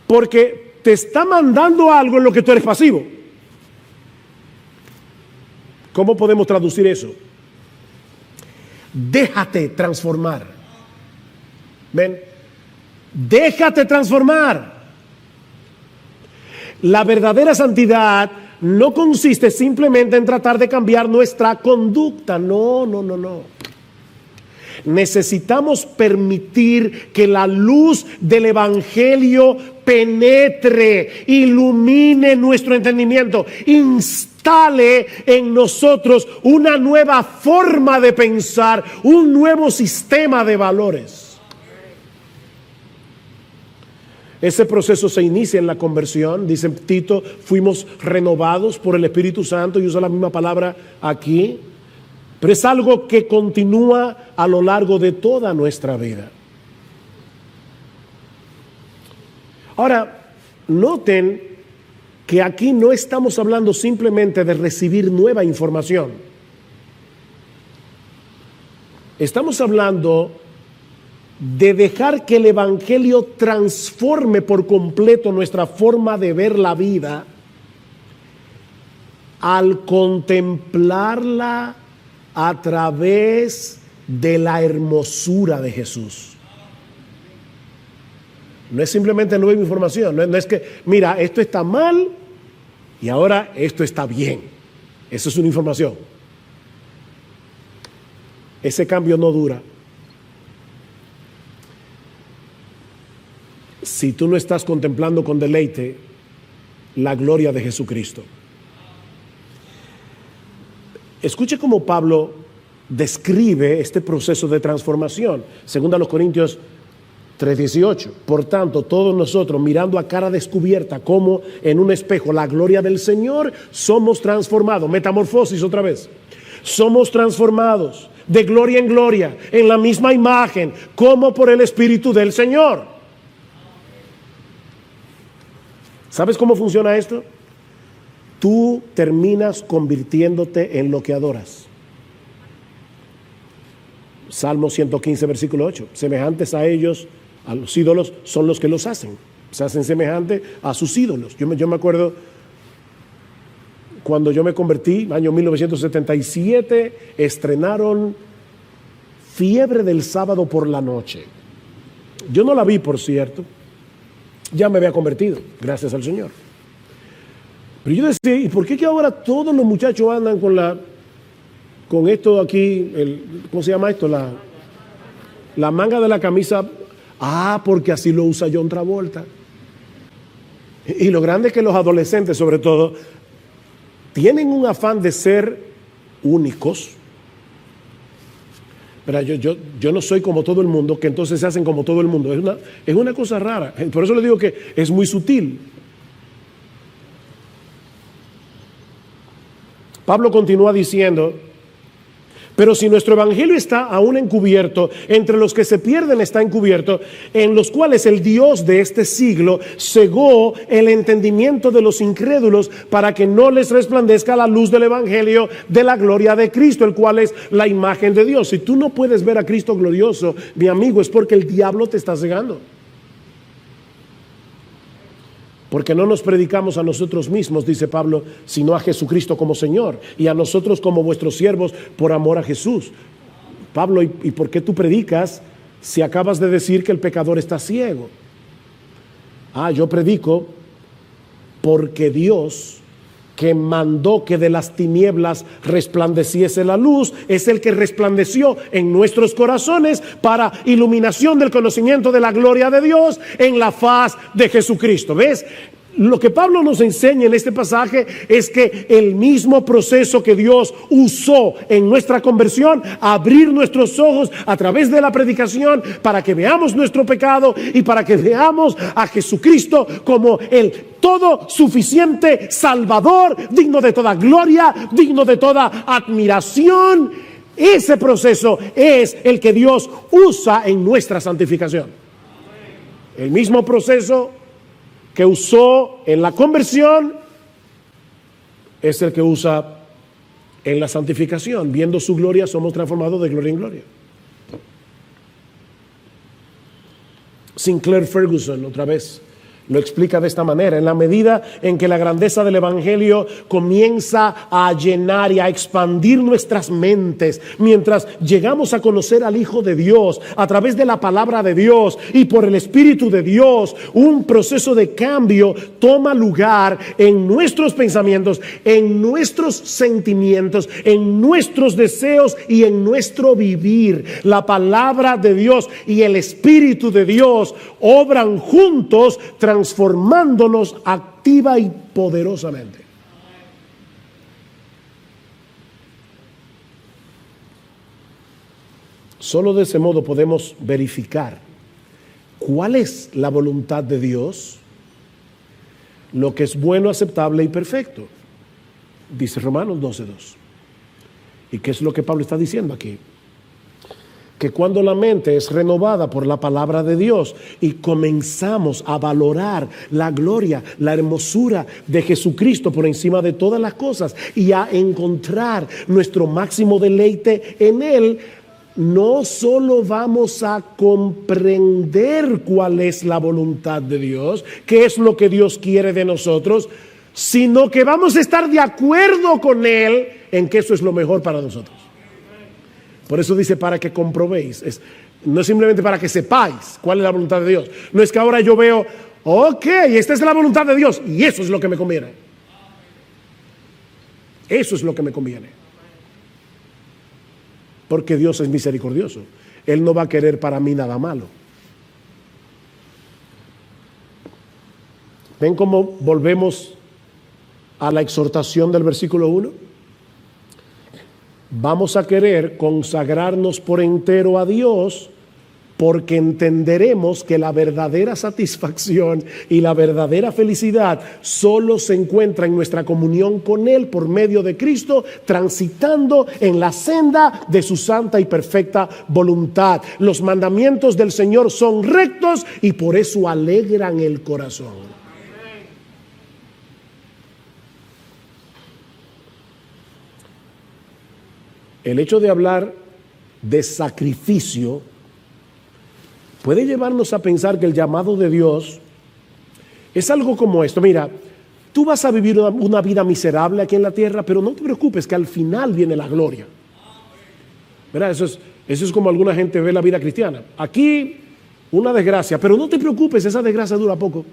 A: porque te está mandando algo en lo que tú eres pasivo. ¿Cómo podemos traducir eso? Déjate transformar. ¿Ven? Déjate transformar. La verdadera santidad no consiste simplemente en tratar de cambiar nuestra conducta. No. Necesitamos permitir que la luz del Evangelio penetre, ilumine nuestro entendimiento, instale en nosotros una nueva forma de pensar, un nuevo sistema de valores. Ese proceso se inicia en la conversión. Dice Tito, fuimos renovados por el Espíritu Santo, y usa la misma palabra aquí. Pero es algo que continúa a lo largo de toda nuestra vida. Ahora, noten que aquí no estamos hablando simplemente de recibir nueva información. Estamos hablando de dejar que el Evangelio transforme por completo nuestra forma de ver la vida al contemplarla a través de la hermosura de Jesús. No es simplemente nueva información, no es que, mira, esto está mal y ahora esto está bien. Eso es una información. Ese cambio no dura. Si tú no estás contemplando con deleite la gloria de Jesucristo. Escuche cómo Pablo describe este proceso de transformación. Según a los Corintios 3:18. Por tanto, todos nosotros, mirando a cara descubierta como en un espejo la gloria del Señor, somos transformados. Metamorfosis otra vez. Somos transformados de gloria en gloria, en la misma imagen, como por el Espíritu del Señor. ¿Sabes cómo funciona esto? Tú terminas convirtiéndote en lo que adoras. Salmo 115, versículo 8. Semejantes a ellos, a los ídolos, son los que los hacen. Se hacen semejantes a sus ídolos. Yo me acuerdo cuando yo me convertí, año 1977, estrenaron Fiebre del Sábado por la Noche. Yo no la vi, por cierto. Ya me había convertido, gracias al Señor. Pero yo decía, ¿y por qué que ahora todos los muchachos andan con esto aquí, ¿cómo se llama esto? La manga de la camisa. Ah, porque así lo usa John Travolta. Y lo grande es que los adolescentes, sobre todo, tienen un afán de ser únicos. Pero yo no soy como todo el mundo, que entonces se hacen como todo el mundo. Es una cosa rara. Por eso le digo que es muy sutil. Pablo continúa diciendo, pero si nuestro evangelio está aún encubierto, entre los que se pierden está encubierto, en los cuales el Dios de este siglo cegó el entendimiento de los incrédulos para que no les resplandezca la luz del evangelio de la gloria de Cristo, el cual es la imagen de Dios. Si tú no puedes ver a Cristo glorioso, mi amigo, es porque el diablo te está cegando. Porque no nos predicamos a nosotros mismos, dice Pablo, sino a Jesucristo como Señor y a nosotros como vuestros siervos por amor a Jesús. Pablo, ¿y por qué tú predicas si acabas de decir que el pecador está ciego? Yo predico porque Dios, que mandó que de las tinieblas resplandeciese la luz, es el que resplandeció en nuestros corazones para iluminación del conocimiento de la gloria de Dios en la faz de Jesucristo. ¿Ves? Lo que Pablo nos enseña en este pasaje es que el mismo proceso que Dios usó en nuestra conversión, abrir nuestros ojos a través de la predicación para que veamos nuestro pecado y para que veamos a Jesucristo como el todo suficiente Salvador, digno de toda gloria, digno de toda admiración. Ese proceso es el que Dios usa en nuestra santificación. El mismo proceso que usó en la conversión es el que usa en la santificación. Viendo su gloria somos transformados de gloria en gloria. Sinclair Ferguson, otra vez, lo explica de esta manera: en la medida en que la grandeza del evangelio comienza a llenar y a expandir nuestras mentes, mientras llegamos a conocer al Hijo de Dios a través de la palabra de Dios y por el Espíritu de Dios, un proceso de cambio toma lugar en nuestros pensamientos, en nuestros sentimientos, en nuestros deseos y en nuestro vivir. La palabra de Dios y el Espíritu de Dios obran juntos, transformándonos activa y poderosamente. Solo de ese modo podemos verificar cuál es la voluntad de Dios, lo que es bueno, aceptable y perfecto. Dice Romanos 12:2. ¿Y qué es lo que Pablo está diciendo aquí? Que cuando la mente es renovada por la palabra de Dios y comenzamos a valorar la gloria, la hermosura de Jesucristo por encima de todas las cosas y a encontrar nuestro máximo deleite en Él, no solo vamos a comprender cuál es la voluntad de Dios, qué es lo que Dios quiere de nosotros, sino que vamos a estar de acuerdo con Él en que eso es lo mejor para nosotros. Por eso dice para que comprobéis. No es simplemente para que sepáis cuál es la voluntad de Dios. No es que ahora yo veo, ok, esta es la voluntad de Dios y eso es lo que me conviene. Eso es lo que me conviene. Porque Dios es misericordioso. Él no va a querer para mí nada malo. ¿Ven cómo volvemos a la exhortación del versículo 1? Vamos a querer consagrarnos por entero a Dios porque entenderemos que la verdadera satisfacción y la verdadera felicidad solo se encuentra en nuestra comunión con Él por medio de Cristo, transitando en la senda de su santa y perfecta voluntad. Los mandamientos del Señor son rectos y por eso alegran el corazón. El hecho de hablar de sacrificio puede llevarnos a pensar que el llamado de Dios es algo como esto. Mira, tú vas a vivir una vida miserable aquí en la tierra, pero no te preocupes que al final viene la gloria. ¿Verdad? Eso es como alguna gente ve la vida cristiana. Aquí una desgracia, pero no te preocupes, esa desgracia dura poco.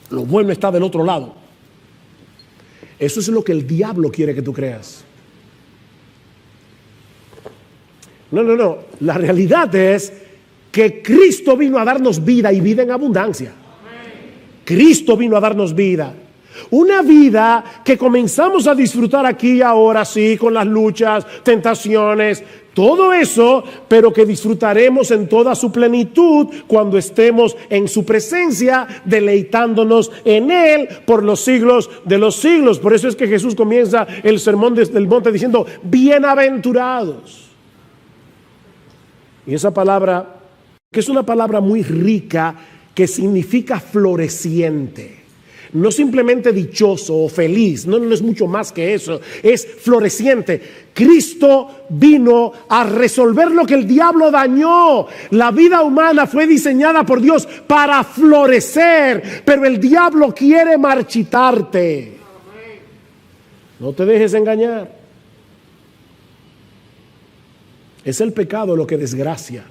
A: Lo bueno está del otro lado. Eso es lo que el diablo quiere que tú creas. No. La realidad es que Cristo vino a darnos vida y vida en abundancia. Cristo vino a darnos vida. Una vida que comenzamos a disfrutar aquí y ahora, sí, con las luchas, tentaciones, todo eso, pero que disfrutaremos en toda su plenitud cuando estemos en su presencia, deleitándonos en Él por los siglos de los siglos. Por eso es que Jesús comienza el sermón del monte diciendo, bienaventurados. Y esa palabra, que es una palabra muy rica, que significa floreciente. No simplemente dichoso o feliz, no es mucho más que eso, es floreciente. Cristo vino a resolver lo que el diablo dañó. La vida humana fue diseñada por Dios para florecer, pero el diablo quiere marchitarte. No te dejes engañar. Es el pecado lo que desgracia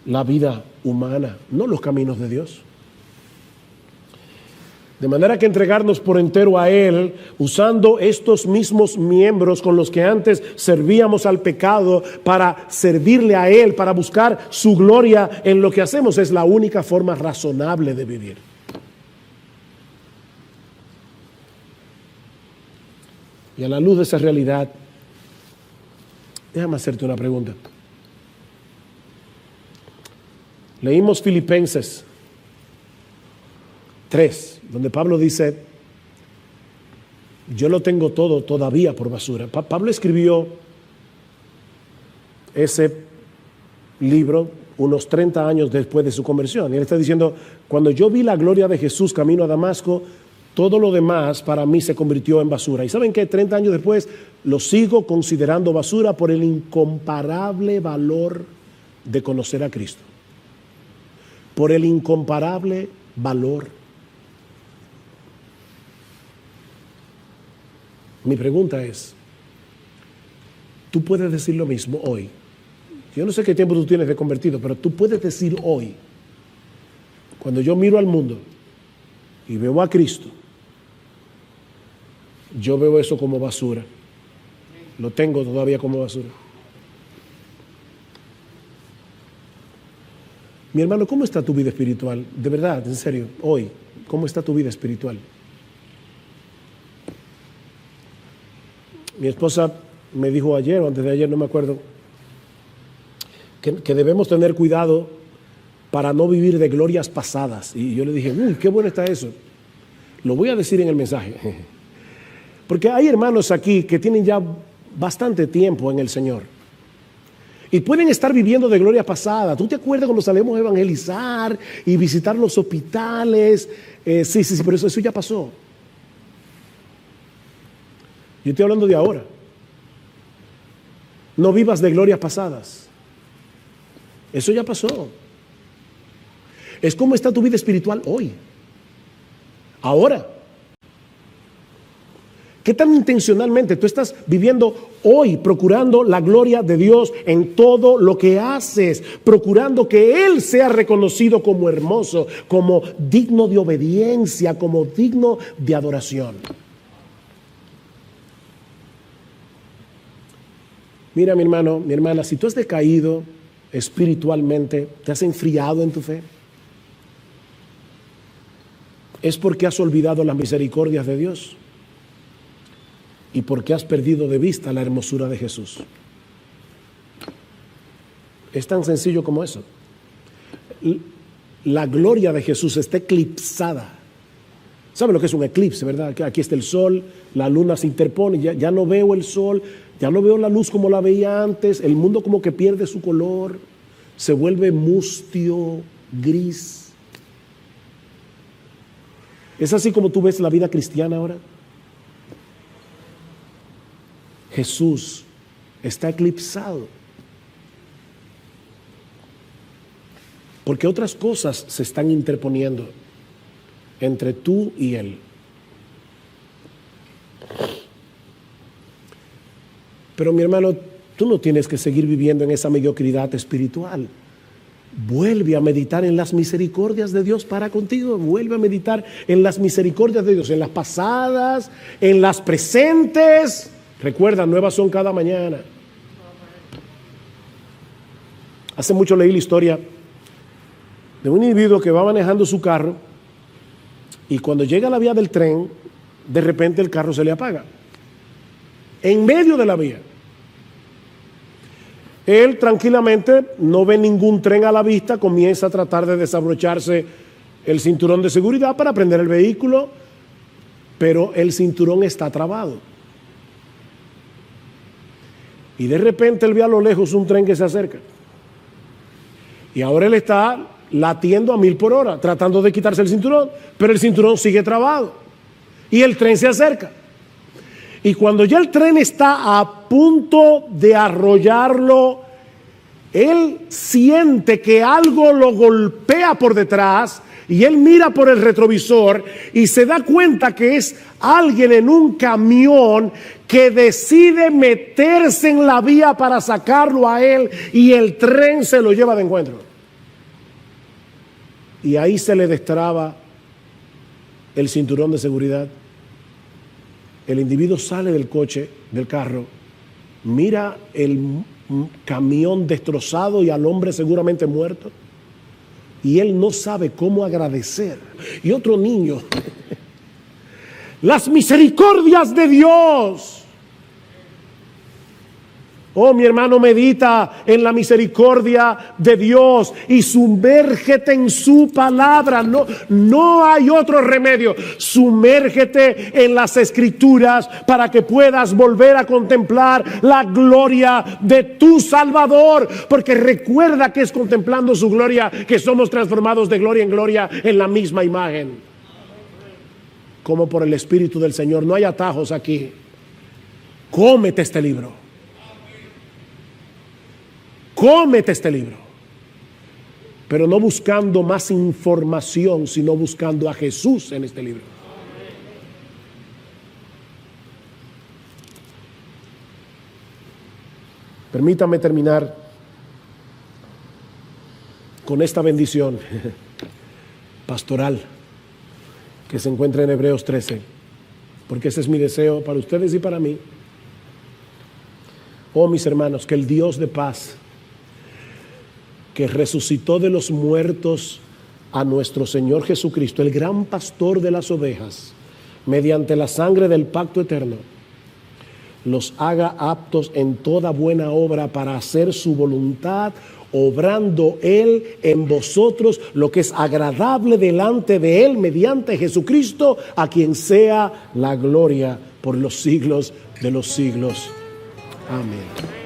A: la vida humana, no los caminos de Dios. De manera que entregarnos por entero a Él, usando estos mismos miembros con los que antes servíamos al pecado para servirle a Él, para buscar su gloria en lo que hacemos, es la única forma razonable de vivir. Y a la luz de esa realidad, déjame hacerte una pregunta. Leímos Filipenses 3, donde Pablo dice, yo lo tengo todo todavía por basura. Pablo escribió ese libro unos 30 años después de su conversión. Y él está diciendo, cuando yo vi la gloria de Jesús camino a Damasco, todo lo demás para mí se convirtió en basura. ¿Y saben qué? 30 años después lo sigo considerando basura por el incomparable valor de conocer a Cristo. Por el incomparable valor. Mi pregunta es, tú puedes decir lo mismo hoy. Yo no sé qué tiempo tú tienes de convertido, pero tú puedes decir hoy, cuando yo miro al mundo y veo a Cristo, yo veo eso como basura. Lo tengo todavía como basura. Mi hermano, ¿cómo está tu vida espiritual? De verdad, en serio, hoy, ¿cómo está tu vida espiritual? Mi esposa me dijo ayer o antes de ayer, no me acuerdo, que debemos tener cuidado para no vivir de glorias pasadas. Y yo le dije, uy, qué bueno está eso. Lo voy a decir en el mensaje. Porque hay hermanos aquí que tienen ya bastante tiempo en el Señor. Y pueden estar viviendo de gloria pasada. ¿Tú te acuerdas cuando salimos a evangelizar y visitar los hospitales? Sí, pero eso ya pasó. Yo estoy hablando de ahora. No vivas de glorias pasadas. Eso ya pasó. Es como está tu vida espiritual hoy. Ahora. ¿Qué tan intencionalmente tú estás viviendo hoy, procurando la gloria de Dios en todo lo que haces, procurando que Él sea reconocido como hermoso, como digno de obediencia, como digno de adoración? Mira, mi hermano, mi hermana, si tú has decaído espiritualmente, te has enfriado en tu fe, es porque has olvidado las misericordias de Dios y porque has perdido de vista la hermosura de Jesús. Es tan sencillo como eso. La gloria de Jesús está eclipsada. ¿Saben lo que es un eclipse, verdad? Que aquí está el sol, la luna se interpone, ya no veo el sol, ya no veo la luz como la veía antes, el mundo como que pierde su color, se vuelve mustio, gris. ¿Es así como tú ves la vida cristiana ahora? Jesús está eclipsado porque otras cosas se están interponiendo entre tú y Él. Pero mi hermano, tú no tienes que seguir viviendo en esa mediocridad espiritual. Vuelve a meditar en las misericordias de Dios para contigo. Vuelve a meditar en las misericordias de Dios, en las pasadas, en las presentes. Recuerda, nuevas son cada mañana. Hace mucho leí la historia de un individuo que va manejando su carro y cuando llega a la vía del tren, de repente el carro se le apaga. En medio de la vía. Él tranquilamente no ve ningún tren a la vista, comienza a tratar de desabrocharse el cinturón de seguridad para prender el vehículo, pero el cinturón está trabado. Y de repente él ve a lo lejos un tren que se acerca. Y ahora él está latiendo a 1000 por hora, tratando de quitarse el cinturón, pero el cinturón sigue trabado. Y el tren se acerca. Y cuando ya el tren está a punto de arrollarlo, él siente que algo lo golpea por detrás y él mira por el retrovisor y se da cuenta que es alguien en un camión que decide meterse en la vía para sacarlo a él y el tren se lo lleva de encuentro. Y ahí se le destraba el cinturón de seguridad. El individuo sale del coche, del carro, mira el camión destrozado y al hombre seguramente muerto. Y él no sabe cómo agradecer. Y otro niño, las misericordias de Dios. Oh, mi hermano, medita en la misericordia de Dios y sumérgete en su palabra. No hay otro remedio. Sumérgete en las Escrituras para que puedas volver a contemplar la gloria de tu Salvador. Porque recuerda que es contemplando su gloria que somos transformados de gloria en gloria en la misma imagen. Como por el Espíritu del Señor. No hay atajos aquí. Cómete este libro. Cómete este libro, pero no buscando más información, sino buscando a Jesús en este libro. Permítame terminar con esta bendición pastoral que se encuentra en Hebreos 13, porque ese es mi deseo para ustedes y para mí. Oh, mis hermanos, que el Dios de paz, que resucitó de los muertos a nuestro Señor Jesucristo, el gran pastor de las ovejas, mediante la sangre del pacto eterno, los haga aptos en toda buena obra para hacer su voluntad, obrando Él en vosotros lo que es agradable delante de Él, mediante Jesucristo, a quien sea la gloria por los siglos de los siglos. Amén.